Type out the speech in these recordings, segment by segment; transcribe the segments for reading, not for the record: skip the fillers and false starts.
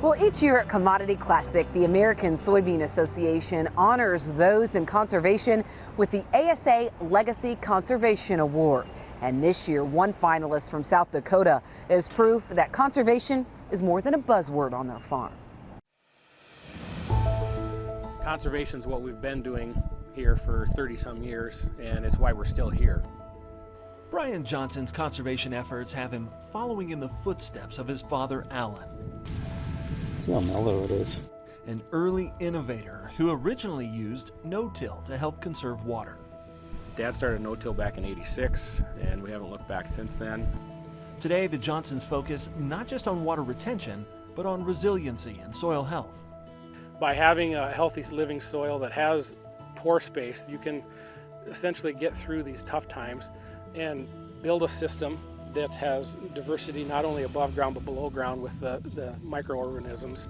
Well, each year at Commodity Classic, the American Soybean Association honors those in conservation with the ASA Legacy Conservation Award. And this year, one finalist from South Dakota is proof that conservation is more than a buzzword on their farm. Conservation is what we've been doing here for 30-some years, and it's why we're still here. Brian Johnson's conservation efforts have him following in the footsteps of his father, Alan. See how mellow it is. An early innovator who originally used no-till to help conserve water. Dad started no-till back in '86, and we haven't looked back since then. Today, the Johnsons focus not just on water retention, but on resiliency and soil health. By having a healthy living soil that has pore space, you can essentially get through these tough times and build a system that has diversity not only above ground but below ground with the microorganisms.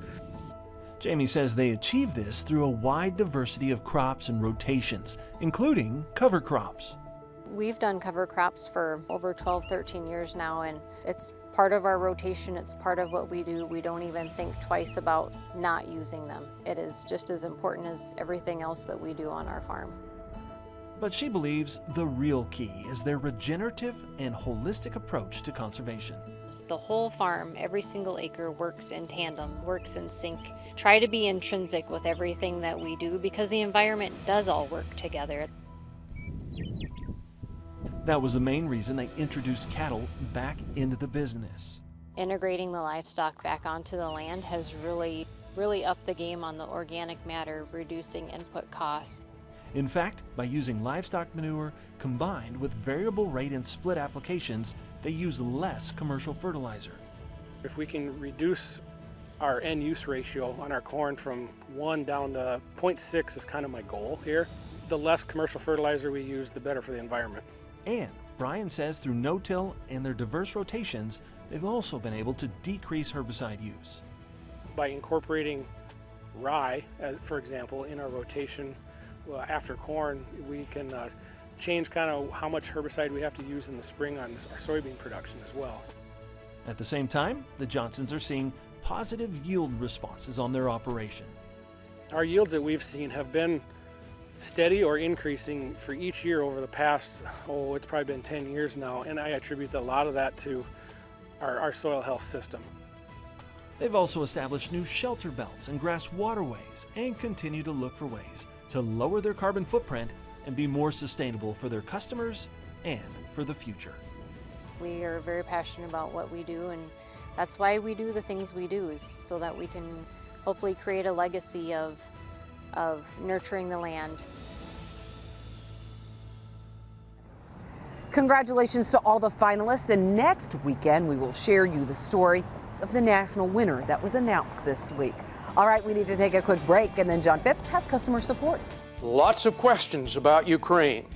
Jamie says they achieve this through a wide diversity of crops and rotations, including cover crops. We've done cover crops for over 12, 13 years now, and it's part of our rotation. It's part of what we do. We don't even think twice about not using them. It is just as important as everything else that we do on our farm. But she believes the real key is their regenerative and holistic approach to conservation. The whole farm, every single acre works in tandem, works in sync. Try to be intrinsic with everything that we do because the environment does all work together. That was the main reason they introduced cattle back into the business. Integrating the livestock back onto the land has really upped the game on the organic matter, reducing input costs. In fact, by using livestock manure combined with variable rate and split applications, they use less commercial fertilizer. If we can reduce our end-use ratio on our corn from 1 down to 0.6 is kind of my goal here. The less commercial fertilizer we use, the better for the environment. And Brian says through no-till and their diverse rotations, they've also been able to decrease herbicide use. By incorporating rye, for example, in our rotation after corn, we can change kind of how much herbicide we have to use in the spring on our soybean production as well. At the same time, the Johnsons are seeing positive yield responses on their operation. Our yields that we've seen have been steady or increasing for each year over the past, it's probably been 10 years now, and I attribute a lot of that to our soil health system. They've also established new shelter belts and grass waterways and continue to look for ways to lower their carbon footprint and be more sustainable for their customers and for the future. We are very passionate about what we do, and that's why we do the things we do, is so that we can hopefully create a legacy of nurturing the land. Congratulations to all the finalists, and next weekend we will share you the story of the national winner that was announced this week. All right, we need to take a quick break, and then John Phipps has customer support. Lots of questions about Ukraine.